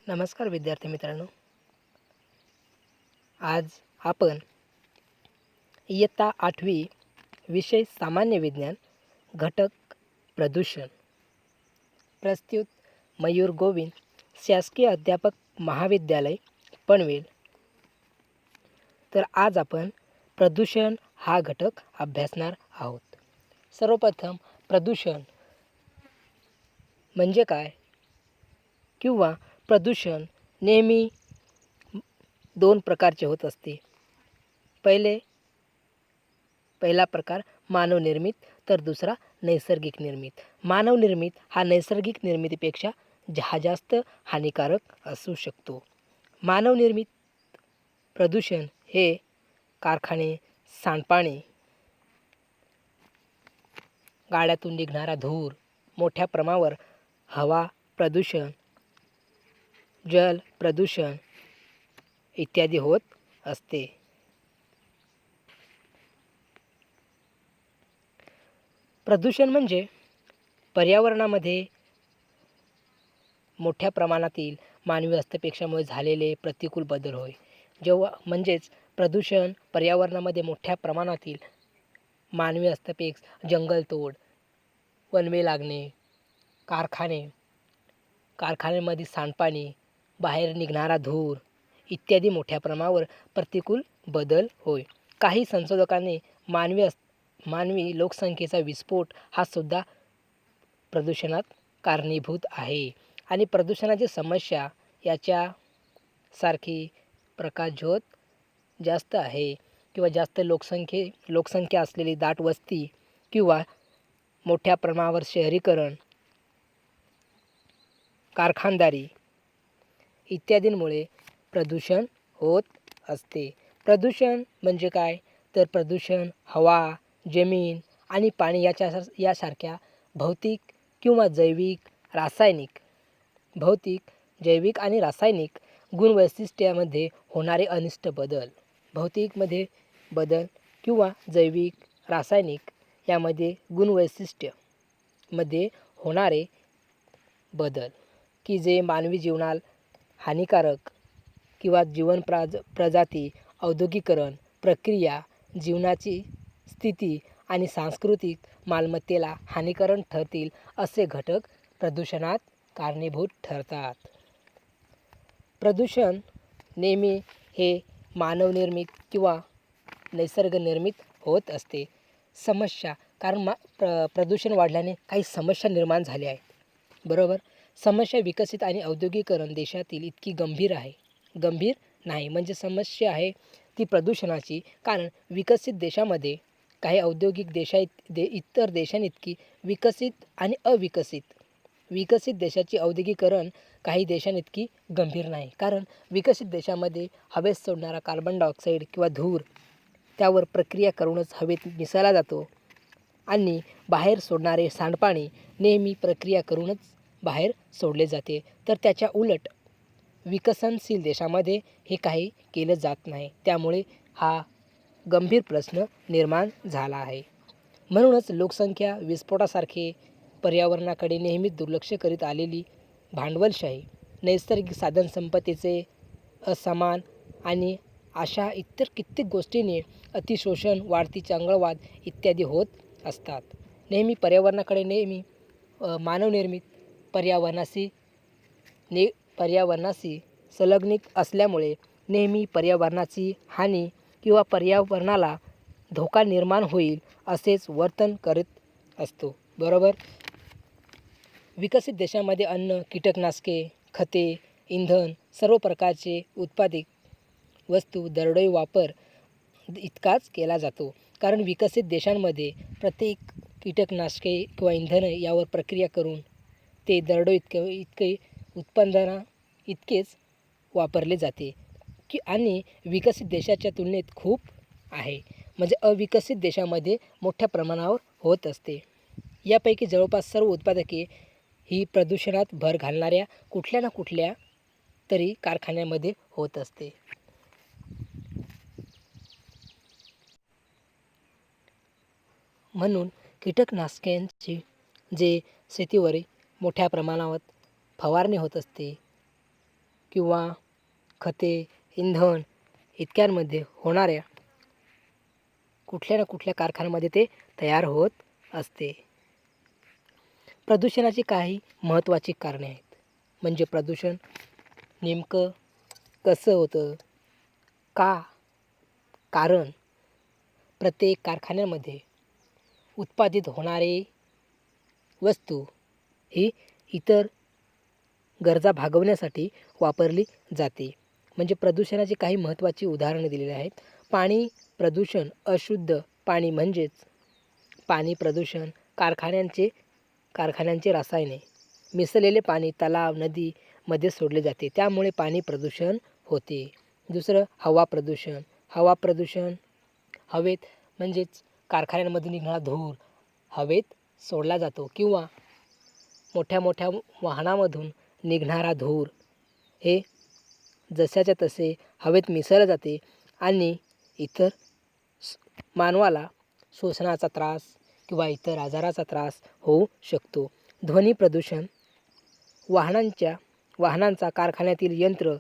नमस्कार विद्यार्थी मित्रांनो. आज आपण इयत्ता 8वी विषय सामान्य विज्ञान घटक प्रदूषण प्रस्तुत मयूर गोविंद, शासकीय अध्यापक महाविद्यालय पनवेल. तर आज आपण प्रदूषण हा घटक अभ्यासणार आहोत. सर्वप्रथम प्रदूषण म्हणजे काय किंवा प्रदूषण नेहमी दोन प्रकारचे होत असते. पहिला प्रकार मानवनिर्मित तर दुसरा नैसर्गिक निर्मित. मानवनिर्मित हा नैसर्गिक निर्मितीपेक्षा जास्त हानिकारक असू शकतो. मानवनिर्मित प्रदूषण हे कारखाने, सांडपाणी, गाड्यातून निघणारा धूर, मोठ्या प्रमाणावर हवा प्रदूषण, जल प्रदूषण इत्यादी होत असते. प्रदूषण म्हणजे पर्यावरणामध्ये मोठ्या प्रमाणातील मानवी हस्तक्षेपामुळे झालेले प्रतिकूल बदल होय. प्रदूषण पर्यावरणामध्ये मोठ्या प्रमाणातील मानवी हस्तक्षेप, जंगलतोड, वनवे लागणे, कारखान्यांमध्ये सांडपाणी, बाहेर निघणारा धूर इत्यादी मोठ्या प्रमाणावर प्रतिकूल बदल होय. काही संशोधकांनी मानवी लोकसंख्येचा विस्फोट हा सुद्धा प्रदूषणात कारणीभूत आहे आणि प्रदूषणाची समस्या याच्यासारखी प्रकाशझोत जास्त आहे किंवा जास्त लोकसंख्या असलेली दाट वस्ती किंवा मोठ्या प्रमाणावर शहरीकरण, कारखानदारी इत्यादींमुळे प्रदूषण होत असते. प्रदूषण म्हणजे काय तर प्रदूषण हवा, जमीन आणि पाणी यासारख्या भौतिक, जैविक आणि रासायनिक गुणवैशिष्ट्यामध्ये होणारे अनिष्ट बदल. भौतिकमध्ये बदल किंवा जैविक, रासायनिक यामध्ये गुणवैशिष्ट्यामध्ये होणारे बदल की जे मानवी जीवनाला हानिकारक किंवा जीवन प्रजाती, औद्योगिकरण प्रक्रिया, जीवनाची स्थिती आणि सांस्कृतिक मालमत्तेला हानिकारक ठरतील असे घटक प्रदूषणात कारणीभूत ठरतात. प्रदूषण नेहमी हे मानवनिर्मित किंवा नैसर्गनिर्मित होत असते. समस्या कारण प्रदूषण वाढल्याने काही समस्या निर्माण झाल्या आहेत. बरोबर. समस्या विकसित आणि औद्योगिकरण देशातील इतकी गंभीर नाही. म्हणजे समस्या आहे ती प्रदूषणाची, कारण विकसित देशामध्ये काही औद्योगिक इतर देशांइतकी विकसित आणि विकसित देशाची औद्योगिकरण काही देशांइतकी गंभीर नाही. कारण विकसित देशामध्ये हवेत सोडणारा कार्बन डायऑक्साईड किंवा धूर त्यावर प्रक्रिया करूनच हवेत मिसळला जातो आणि बाहेर सोडणारे सांडपाणी नेहमी प्रक्रिया करूनच बाहेर सोडले जाते. तर त्याच्या उलट विकसनशील देशामध्ये हे काही केलं जात नाही. त्यामुळे हा गंभीर प्रश्न निर्माण झाला आहे. म्हणूनच लोकसंख्या विस्फोटासारखे पर्यावरणाकडे नेहमीच दुर्लक्ष करीत आलेली भांडवलशाही, नैसर्गिक साधनसंपत्तीचे असमान आणि अशा इतर कित्येक गोष्टींनी अतिशोषण, वाढती चंगळवाद इत्यादी होत असतात. मानवनिर्मित पर्यावरणाशी संलग्नित असल्यामुळे नेहमी पर्यावरणाची हानी किंवा पर्यावरणाला धोका निर्माण होईल असेच वर्तन करीत असतो. बरोबर. विकसित देशामध्ये अन्न, कीटकनाशके, खते, इंधन, सर्व प्रकारचे उत्पादित वस्तू दरडोई वापर इतकाच केला जातो. कारण विकसित देशांमध्ये प्रत्येक कीटकनाशके किंवा इंधन यावर प्रक्रिया करून ते दरडोई इतके उत्पादना इतकेच वापरले जाते आणि विकसित देशाच्या तुलनेत खूप आहे. म्हणजे अविकसित देशामध्ये मोठ्या प्रमाणावर होत असते. यापैकी जवळपास सर्व उत्पादके ही प्रदूषणात भर घालणाऱ्या कुठल्या ना कुठल्या तरी कारखान्यामध्ये होत असते. म्हणून कीटकनाशकांची जे शेतीवर मोठ्या प्रमाणावर फवारणी होत असते किंवा खते, इंधन इतक्यांमध्ये होणाऱ्या कुठल्या ना कुठल्या कारखान्यामध्ये ते तयार होत असते. प्रदूषणाची काही महत्त्वाची कारणे आहेत. म्हणजे प्रदूषण नेमकं कसं होतं? का? कारण प्रत्येक कारखान्यामध्ये उत्पादित होणारे वस्तू ही इतर गरजा भागवण्यासाठी वापरली जाते. म्हणजे प्रदूषणाची काही महत्त्वाची उदाहरणे दिलेली आहेत. पाणी प्रदूषण, अशुद्ध पाणी म्हणजेच पाणी प्रदूषण, कारखान्यांचे रसायने मिसळलेले पाणी तलाव, नदीमध्ये सोडले जाते. त्यामुळे पाणी प्रदूषण होते. दुसरं हवा प्रदूषण. हवा प्रदूषण हवेत म्हणजेच कारखान्यांमधून निघणारा धूर हवेत सोडला जातो किंवा मोठ्या मोठ्या वाहनामधून निघणारा धूर हे जशाच्या तसे हवेत मिसळले जाते आणि इतर मानवाला श्वसनाचा त्रास किंवा इतर आजाराचा त्रास होऊ शकतो. ध्वनी प्रदूषण वाहनांचा, कारखान्यातील यंत्र,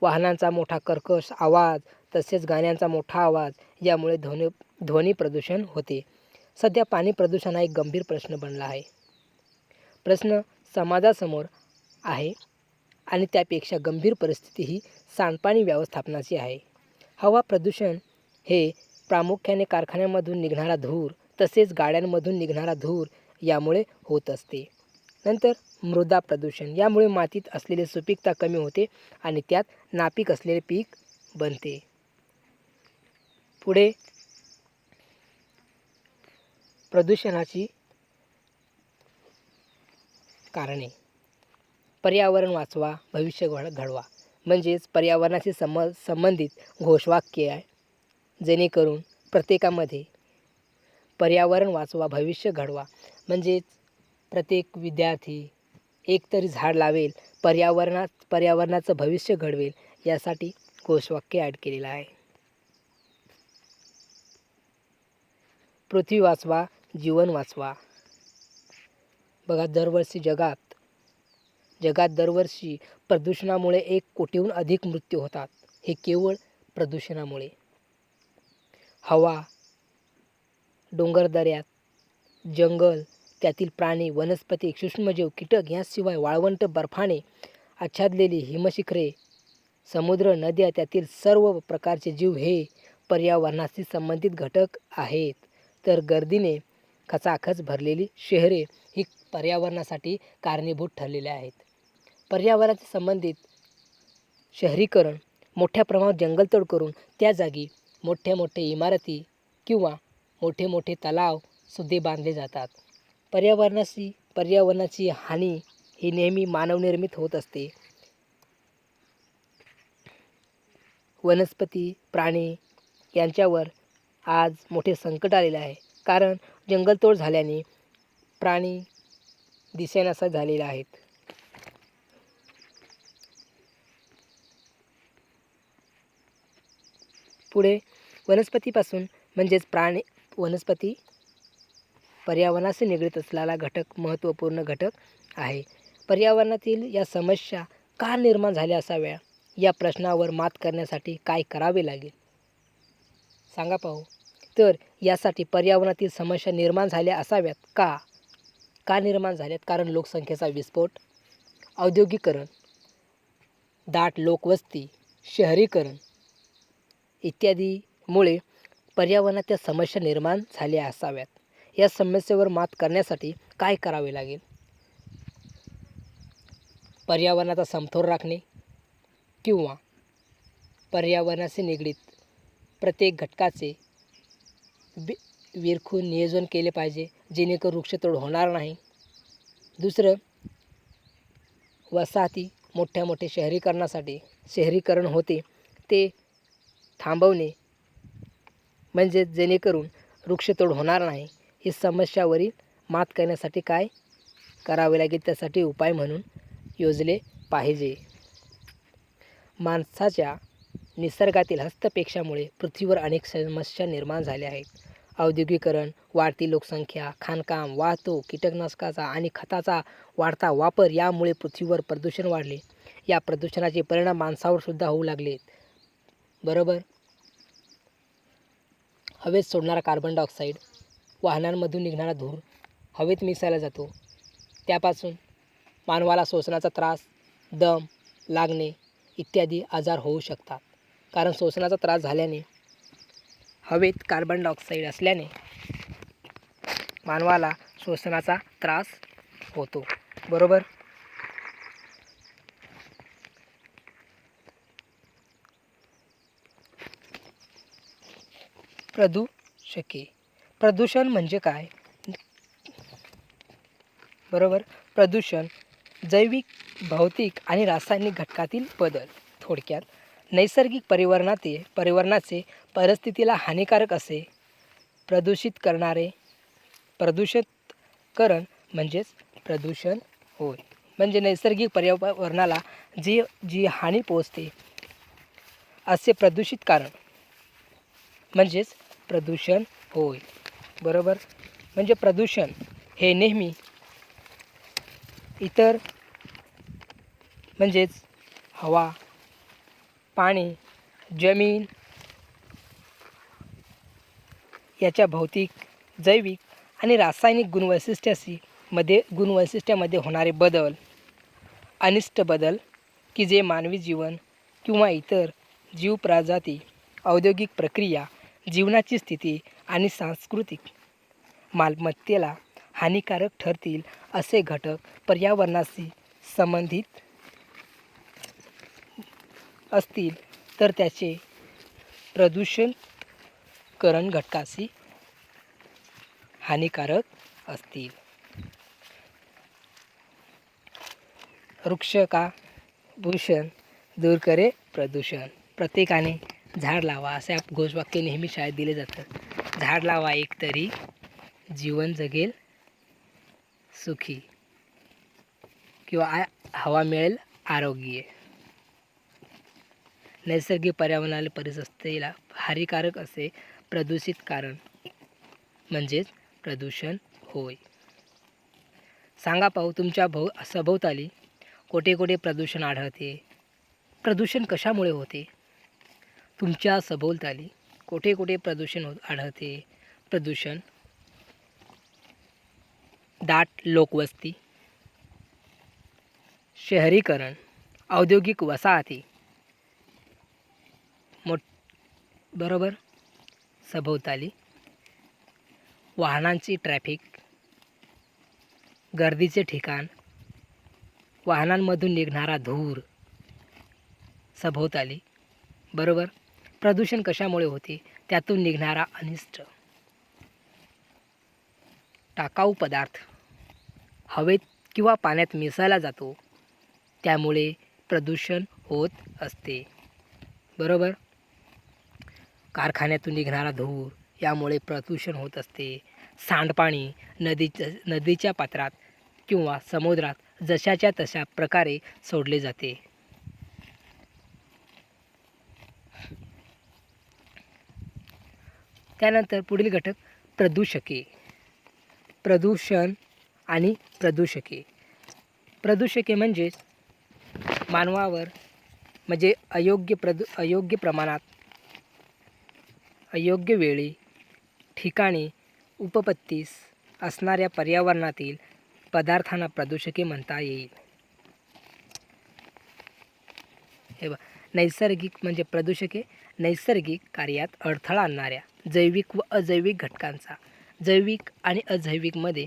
वाहनांचा मोठा कर्कश आवाज तसेच गाण्यांचा मोठा आवाज यामुळे ध्वनी प्रदूषण होते. सध्या पाणी प्रदूषण हा एक गंभीर प्रश्न बनला आहे. प्रश्न समाजासमोर आहे आणि त्यापेक्षा गंभीर परिस्थिती ही सांडपाणी व्यवस्थापनाची आहे. हवा प्रदूषण हे प्रामुख्याने कारखान्यांमधून निघणारा धूर तसेच गाड्यांमधून निघणारा धूर यामुळे होत असते. नंतर मृदा प्रदूषण. यामुळे मातीत असलेली सुपीकता कमी होते आणि त्यात नापीक असलेले पीक बनते. पुढे प्रदूषणाची कारणे. पर्यावरण वाचवा, भविष्य घडवा. म्हणजेच पर्यावरणाशी संबंधित घोषवाक्य आहे. जेणेकरून प्रत्येकामध्ये पर्यावरण वाचवा, भविष्य घडवा. म्हणजेच प्रत्येक विद्यार्थी एक तरी झाड लावेल, पर्यावरणाचं भविष्य घडवेल यासाठी घोषवाक्य ॲड केलेलं आहे. पृथ्वी वाचवा, जीवन वाचवा. बघा जगात दरवर्षी प्रदूषणामुळे 1 कोटीहून अधिक मृत्यू होतात. हे केवळ प्रदूषणामुळे. हवा, डोंगरदऱ्यात, जंगल, त्यातील प्राणी, वनस्पती, सूक्ष्मजीव, कीटक याशिवाय वाळवंट, बर्फाने आच्छादलेली हिमशिखरे, समुद्र, नद्या त्यातील सर्व प्रकारचे जीव हे पर्यावरणाशी संबंधित घटक आहेत. तर गर्दीने खचाखच भरलेली शहरे ही पर्यावरणासाठी कारणीभूत ठरलेली आहेत. पर्यावरणाशी संबंधित शहरीकरण मोठ्या प्रमाणात जंगलतोड करून त्या जागी मोठ्या इमारती किंवा मोठे तलाव सुद्धा बांधले जातात. पर्यावरणाची हानी ही नेहमी मानवनिर्मित होत असते. वनस्पती, प्राणी यांच्यावर आज मोठे संकट आलेले आहे. कारण जंगलतोड झाल्याने प्राणी दिसेनासे झालेले आहेत. पुढे वनस्पतीपासून म्हणजेच वनस्पती पर्यावरणाशी निगडीत असलेला महत्त्वपूर्ण घटक आहे. पर्यावरणातील या समस्या का निर्माण झाल्या असाव्या या प्रश्नावर मात करण्यासाठी काय करावे लागेल सांगा पाहू. तर यासाठी पर्यावरणातील समस्या निर्माण झाल्या असाव्यात का निर्माण झाल्यात? कारण लोकसंख्येचा विस्फोट, औद्योगिकरण, दाट लोकवस्ती, शहरीकरण इत्यादीमुळे पर्यावरणाच्या समस्या निर्माण झाल्या असाव्यात. या समस्येवर मात करण्यासाठी काय करावे लागेल? पर्यावरणाचा समतोल राखणे किंवा पर्यावरणाशी निगडीत प्रत्येक घटकाचे विरखून नियोजन केले पाहिजे, जेणेकरून वृक्षतोड होणार नाही. दुसरं, वसाहती मोठे शहरीकरण होते ते थांबवणे, म्हणजे जेणेकरून वृक्षतोड होणार नाही. ही समस्यावरील मात करण्यासाठी काय करावे लागेल त्यासाठी उपाय म्हणून योजले पाहिजे. माणसाच्या निसर्गातील हस्तक्षेपामुळे पृथ्वीवर अनेक समस्या निर्माण झाल्या आहेत. औद्योगिकरण, वाढती लोकसंख्या, खाणकाम, वाहतूक, कीटकनाशकाचा आणि खताचा वाढता वापर यामुळे पृथ्वीवर प्रदूषण वाढले. या प्रदूषणाचे परिणाम माणसावर सुद्धा होऊ लागलेत. बरोबर. हवेत सोडणारा कार्बन डायऑक्साईड, वाहनांमधून निघणारा धूर हवेत मिसळला जातो. त्यापासून मानवाला श्वसनाचा त्रास, दम लागणे इत्यादी आजार होऊ शकतात. कारण श्वसनाचा त्रास झाल्याने हवेत कार्बन डायऑक्साईड असल्याने मानवाला श्वसनाचा त्रास होतो. बरोबर. प्रदूषके. प्रदूषण म्हणजे काय? बरोबर. प्रदूषण जैविक, भौतिक आणि रासायनिक घटकातील बदल. थोडक्यात नैसर्गिक परिवर्तनाचे परिस्थितीला हानिकारक असे प्रदूषित करणारे प्रदूषितकरण म्हणजेच प्रदूषण होय. म्हणजे नैसर्गिक पर्यावरणाला जी हानी पोहोचते असे प्रदूषित कारण म्हणजेच प्रदूषण होय. बरोबर. म्हणजे प्रदूषण हे नेहमी इतर म्हणजेच हवा, पाणी, जमीन याच्या भौतिक, जैविक आणि रासायनिक गुणवैशिष्ट्यामध्ये होणारे बदल, अनिष्ट बदल की जे मानवी जीवन किंवा इतर जीवप्रजाती, औद्योगिक प्रक्रिया, जीवनाची स्थिती आणि सांस्कृतिक मालमत्तेला हानिकारक ठरतील असे घटक पर्यावरणाशी संबंधित असतील तर त्याचे प्रदूषणकरण घटकाशी हानिकारक असतील. वृक्ष का भूषण दूर करे प्रदूषण. प्रत्येकाने झाड लावा असे घोषवाक्य नेहमी शाळेत दिले जातं. झाड लावा एक तरी जीवन जगेल सुखी किंवा हवा मिळेल आरोग्य. नैसर्गिक पर्यावरणाला परिस्थितीला हानिकारक असे प्रदूषित कारण म्हणजेच प्रदूषण होय. सांगा पाहू तुमच्या सभोवताली कोठे कोठे प्रदूषण आढळते? प्रदूषण कशामुळे होते? तुमच्या सभोवताली कोठे कोठे प्रदूषण आढळते? प्रदूषण दाट लोकवस्ती, शहरीकरण, औद्योगिक वसाहती. बरोबर. सभोवताली वाहनांची ट्रॅफिक, गर्दीचे ठिकाण, वाहनांमधून निघणारा धूर सभोवताली. बरोबर. प्रदूषण कशामुळे होते? त्यातून निघणारा अनिष्ट टाकाऊ पदार्थ हवेत किंवा पाण्यात मिसळला जातो, त्यामुळे प्रदूषण होत असते. बरोबर. कारखान्यातून निघणारा धूर यामुळे प्रदूषण होत असते. सांडपाणी नदीच्या पात्रात किंवा समुद्रात जशाच्या तशा प्रकारे सोडले जाते. त्यानंतर पुढील घटक प्रदूषके. प्रदूषण आणि प्रदूषके. प्रदूषके म्हणजे मानवावर म्हणजे अयोग्य प्रमाणात, अयोग्य वेळी, ठिकाणी उपपत्तीस असणाऱ्या पर्यावरणातील पदार्थांना प्रदूषके म्हणता येईल. हे बघा. नैसर्गिक म्हणजे प्रदूषके नैसर्गिक कार्यात अडथळा आणणाऱ्या जैविक व अजैविक घटकांचा. जैविक आणि अजैविकमध्ये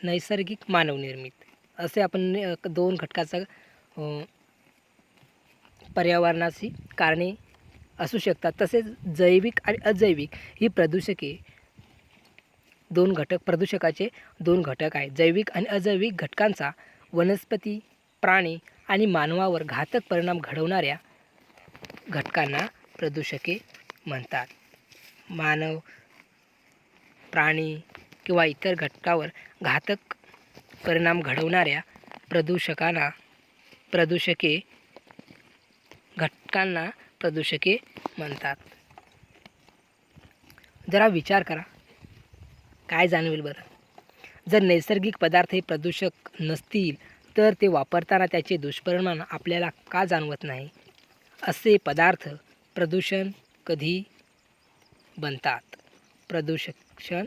नैसर्गिक मानवनिर्मित असे आपण दोन घटकाचा पर्यावरणाशी कारणे असू शकतात. तसेच जैविक आणि अजैविक ही प्रदूषकाचे दोन घटक आहेत. जैविक आणि अजैविक घटकांचा वनस्पती, प्राणी आणि मानवावर घातक परिणाम घडवणाऱ्या घटकांना प्रदूषके म्हणतात. मानव, प्राणी किंवा इतर घटकावर घातक परिणाम घडवणाऱ्या घटकांना प्रदूषके म्हणतात. जरा विचार करा, काय जाणवेल बरं? जर नैसर्गिक पदार्थ हे प्रदूषक नसतील तर ते वापरताना त्याचे दुष्परिणाम आपल्याला का जाणवत नाही? असे पदार्थ प्रदूषण कधी बनतात? प्रदूषण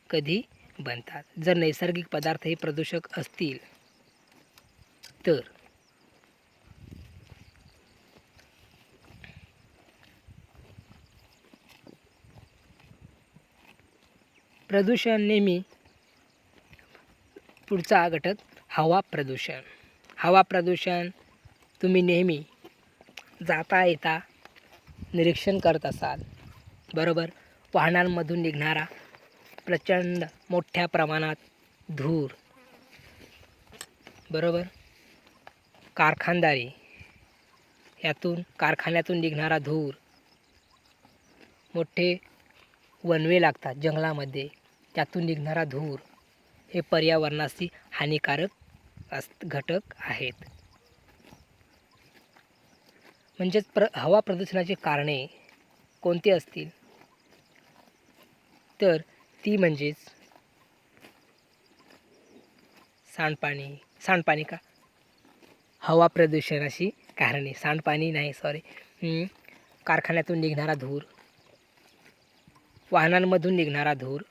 कधी बनतात? जर नैसर्गिक पदार्थ हे प्रदूषक असतील तर प्रदूषण नेहमी पुढचा घटक हवा प्रदूषण. हवा प्रदूषण तुम्ही नेहमी जाता येता निरीक्षण करत असाल, बरोबर. वाहनांमधून निघणारा प्रचंड मोठ्या प्रमाणात धूर, बरोबर. कारखानदारी, कारखान्यातून निघणारा धूर, मोठे वनवे लागतात जंगलामध्ये, त्यातून निघणारा धूर हे पर्यावरणाशी हानिकारक घटक आहेत. म्हणजेच हवा प्रदूषणाची कारणे कोणती असतील तर ती म्हणजेच सांडपाणी का? हवा प्रदूषणाची कारणे सांडपाणी नाही, सॉरी. कारखान्यातून निघणारा धूर, वाहनांमधून निघणारा धूर,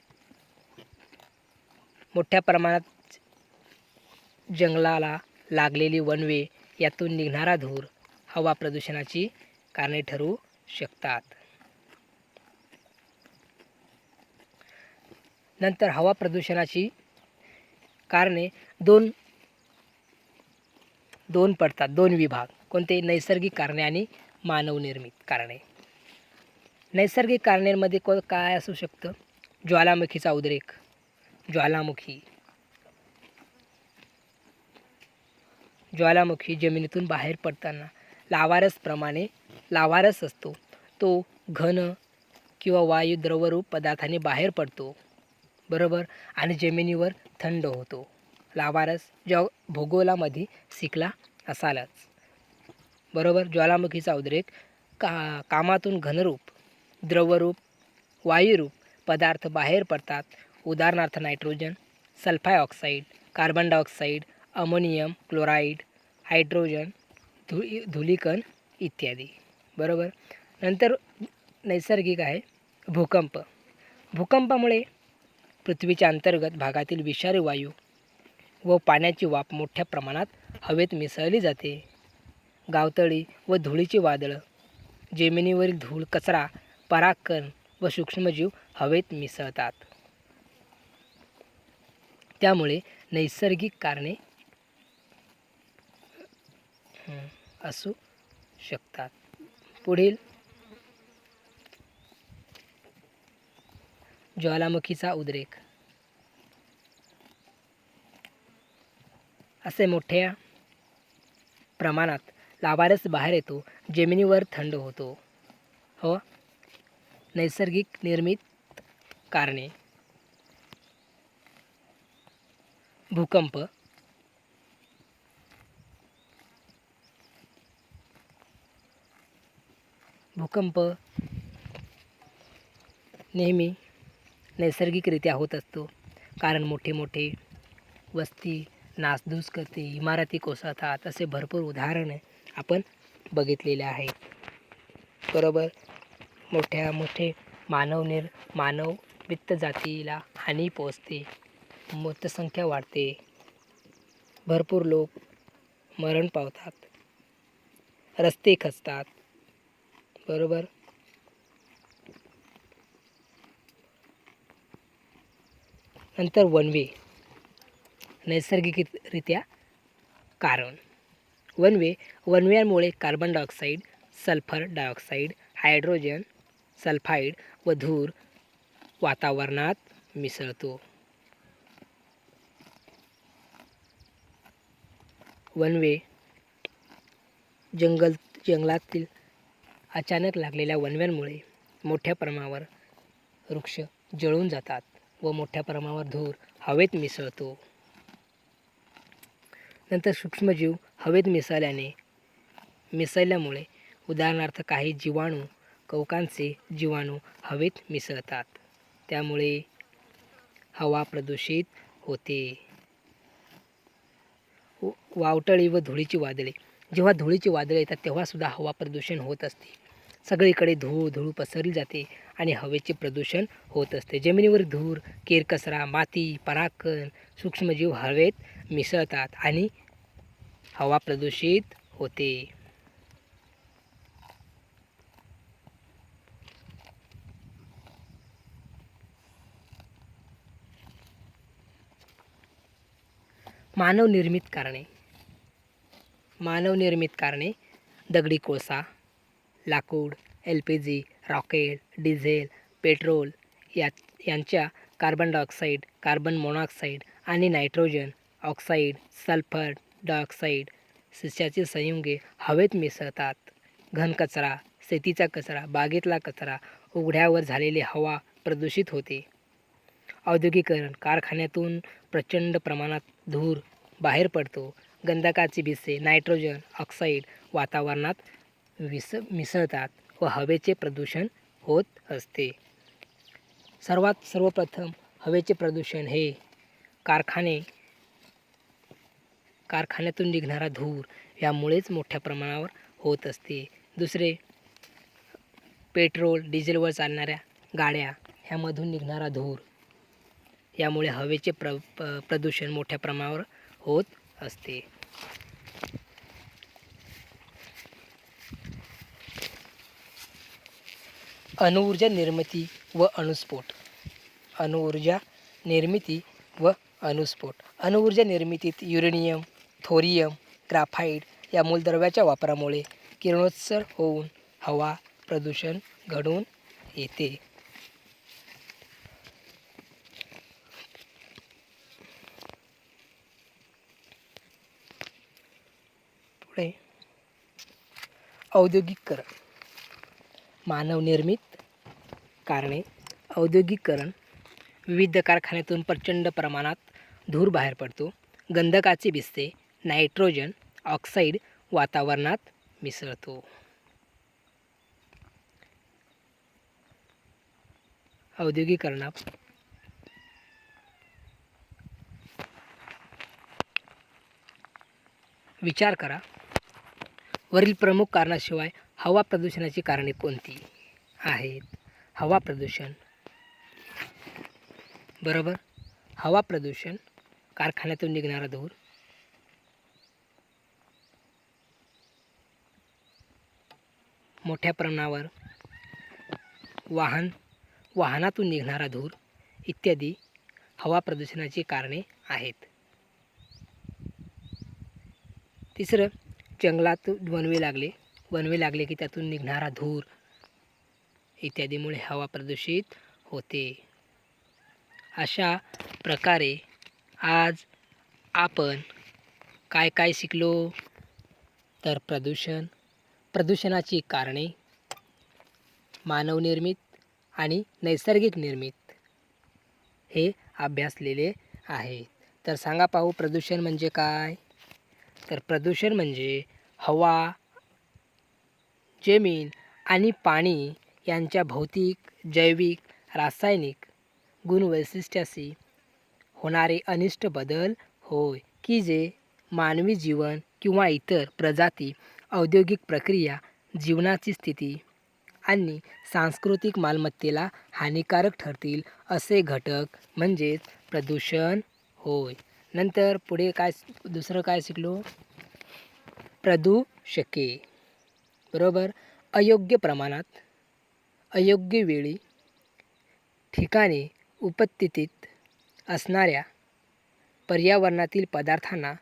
मोठ्या प्रमाणात जंगलाला लागलेली वनवे यातून निघणारा धूर हवा प्रदूषणाची कारणे ठरू शकतात. नंतर हवा प्रदूषणाची कारणे दोन पडतात, दोन विभाग. कोणते? नैसर्गिक कारणे आणि मानवनिर्मित कारणे. नैसर्गिक कारणांमध्ये काय असू शकतं? ज्वालामुखीचा उद्रेक. ज्वालामुखी जमिनीतून बाहेर पडताना लावारस असतो, तो घन किंवा वायू द्रवरूप पदार्थाने बाहेर पडतो, बरोबर, आणि जमिनीवर थंड होतो. लावारस भूगोलामध्ये शिकला असालच, बरोबर. ज्वालामुखीचा उद्रेक कामातून घनरूप, द्रवरूप, वायुरूप पदार्थ बाहेर पडतात. उदाहरणार्थ nitrogen, sulphur oxide, carbon dioxide, ammonium chloride, hydrogen, धूलिकण इत्यादी, बरोबर. नंतर नैसर्गिक आहे भूकंप. भूकंपामुळे पृथ्वीच्या अंतर्गत भागातील विषारी वायू व पाण्याची वाफ मोठ्या प्रमाणात हवेत मिसळली जाते. गावतळी व धुळीची वादळं, जमिनीवरील धूळ, कचरा, परागकण व सूक्ष्मजीव हवेत मिसळतात. त्यामुळे नैसर्गिक कारणे असू शकतात. पुढील ज्वालामुखीचा उद्रेक. असे मोठ्या प्रमाणात लावारस बाहेर येतो, जमिनीवर थंड होतो. हो, नैसर्गिक निर्मित कारणे. भूकंप, नेहमी नैसर्गिकरित्या होत असतो, कारण मोठे वस्ती नासधूस करते, इमारती कोसळतात, असे भरपूर उदाहरणे आपण बघितलेले आहेत, बरोबर. मोठे मानववित्त जातीला हानी पोचते, मृतसंख्या वाढते, भरपूर लोक मरण पावतात, रस्ते खचतात, बरोबर. नंतर वनवे, नैसर्गिकरित्या कारण. वनव्यांमुळे carbon dioxide, sulphur dioxide, hydrogen sulphide व धूर वातावरणात मिसळतो. वनवे, जंगलातील अचानक लागलेल्या वनव्यांमुळे मोठ्या प्रमाणावर वृक्ष जळून जातात व मोठ्या प्रमाणावर धूर हवेत मिसळतो. नंतर सूक्ष्मजीव हवेत मिसळल्यामुळे उदाहरणार्थ काही जीवाणू, कवकांचे जीवाणू हवेत मिसळतात. त्यामुळे हवा प्रदूषित होते. वावटळी व धुळीची वादळे. जेव्हा धुळीची वादळे येतात तेव्हासुद्धा हवा प्रदूषण होत असते. सगळीकडे धूळ पसरली जाते आणि हवेचे प्रदूषण होत असते. जमिनीवर धूर, केरकचरा, माती, परागकण, सूक्ष्मजीव हवेत मिसळतात आणि हवा प्रदूषित होते. मानवनिर्मित कारणे दगडी कोळसा, लाकूड, LPG, रॉकेट, डिझेल, पेट्रोल यांच्या कार्बन डायऑक्साईड, कार्बन मोनॉक्साईड आणि नायट्रोजन ऑक्साईड, सल्फर डायऑक्साईड सस्याचे संयुगे हवेत मिसळतात. घनकचरा, शेतीचा कचरा, बागेतला कचरा, उघड्यावर झालेली हवा प्रदूषित होते. औद्योगिकरण, कारखान्यातून प्रचंड प्रमाणात धूर बाहेर पडतो. गंधकाची भिसे, नायट्रोजन ऑक्साईड वातावरणात मिसळतात व हवेचे प्रदूषण होत असते. सर्वप्रथम हवेचे प्रदूषण हे कारखान्यातून निघणारा धूर यामुळेच मोठ्या प्रमाणावर होत असते. दुसरे, पेट्रोल डिझेलवर चालणाऱ्या गाड्या ह्यामधून निघणारा धूर यामुळे हवेचे प्रदूषण मोठ्या प्रमाणावर होत असते. अणुऊर्जा निर्मिती व अणुस्फोट. अणुऊर्जा निर्मितीत युरेनियम, थोरियम, ग्राफाईट या मूलद्रव्याच्या वापरामुळे किरणोत्सर्ग होऊन हवा प्रदूषण घडून येते. पुढे औद्योगिकरण. मानवनिर्मित कारणे. औद्योगिकरण. विविध कारखान्यातून प्रचंड प्रमाणात धूर बाहेर पडतो. गंधकाचे भिसे, नायट्रोजन ऑक्साईड वातावरणात मिसळतो. औद्योगिकरणात विचार करा. वरील प्रमुख कारणाशिवाय हवा प्रदूषणाची कारणे कोणती आहेत? हवा प्रदूषण. बरोबर. हवा प्रदूषण, कारखान्यातून निघणारा धूर, मोठ्या प्रमाणावर वाहनातून निघणारा धूर इत्यादी हवा प्रदूषणाची कारणे आहेत. तिसरं, जंगलात वणवे लागले की त्यातून निघणारा धूर इत्यादीमुळे हवा प्रदूषित होते. अशा प्रकारे आज आपण काय शिकलो? तर प्रदूषणाची कारणे, मानवनिर्मित आणि नैसर्गिक निर्मित हे अभ्यासलेले आहे. तर सांगा पाहू, प्रदूषण म्हणजे काय? तर प्रदूषण म्हणजे हवा, जमीन आणि पाणी यांच्या भौतिक, जैविक, रासायनिक गुणवैशिष्ट्याशी होणारे अनिष्ट बदल होय, की जे मानवी जीवन किंवा इतर प्रजाती, औद्योगिक प्रक्रिया, जीवनाची स्थिती आणि सांस्कृतिक मालमत्तेला हानिकारक ठरतील असे घटक म्हणजेच प्रदूषण होय. नंतर पुढे दुसरं काय शिकलो? प्रदूषके. बरोबर. अयोग्य प्रमाणात, अयोग्य वेळी, ठिकाणी उपस्थितीत असणाऱ्या पर्यावरणातील पदार्थांना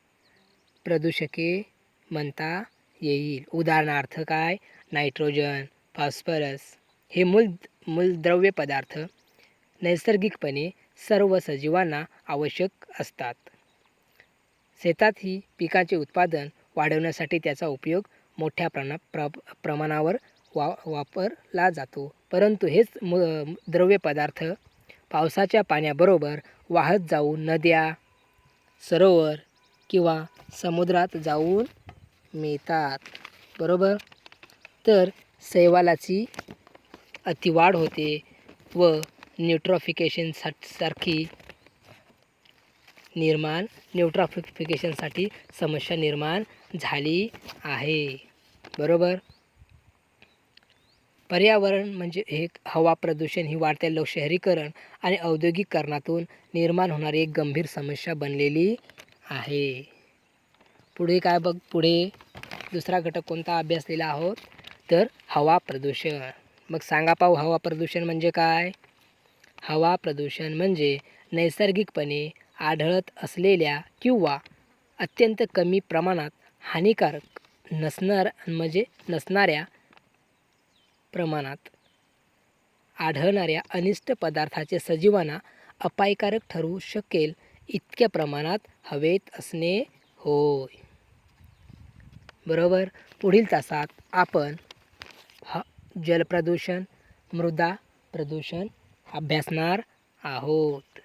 प्रदूषके म्हणता येईल. उदाहरणार्थ काय? नायट्रोजन, फॉस्फरस हे मूलद्रव्य पदार्थ नैसर्गिकपणे सर्व सजीवांना आवश्यक असतात. शेतातही पिकाचे उत्पादन वाढवण्यासाठी त्याचा उपयोग मोठ्या प्रमाणावर वापरला जातो. परंतु हेच द्रव्य पदार्थ पावसाच्या पाण्याबरोबर वाहत जाऊन नद्या, सरोवर किंवा समुद्रात जाऊन मिळतात. बरोबर. तर शैवालाची अतिवाढ होते व न्यूट्रिफिकेशन सारखी निर्माण न्यूट्रॉफिकेशनसाठी समस्या निर्माण झाली आहे. बरोबर. पर्यावरण म्हणजे एक हवा प्रदूषण ही वाढत्या लोकशहरीकरण आणि औद्योगिकरणातून निर्माण होणारी एक गंभीर समस्या बनलेली आहे. पुढे काय बघ, पुढे दुसरा घटक कोणता अभ्यासलेला आहोत तर हवा प्रदूषण. मग सांगा पाहू हवा प्रदूषण म्हणजे काय? हवा प्रदूषण म्हणजे नैसर्गिकपणे आढळत असलेल्या किंवा अत्यंत कमी प्रमाणात हानिकारक नसणाऱ्या प्रमाणात आढळणाऱ्या अनिष्ट पदार्थाचे सजीवांना अपायकारक ठरवू शकेल इतक्या प्रमाणात हवेत असणे होय. बरोबर. पुढील तासात आपण जलप्रदूषण, मृदा प्रदूषण अभ्यासणार आहोत.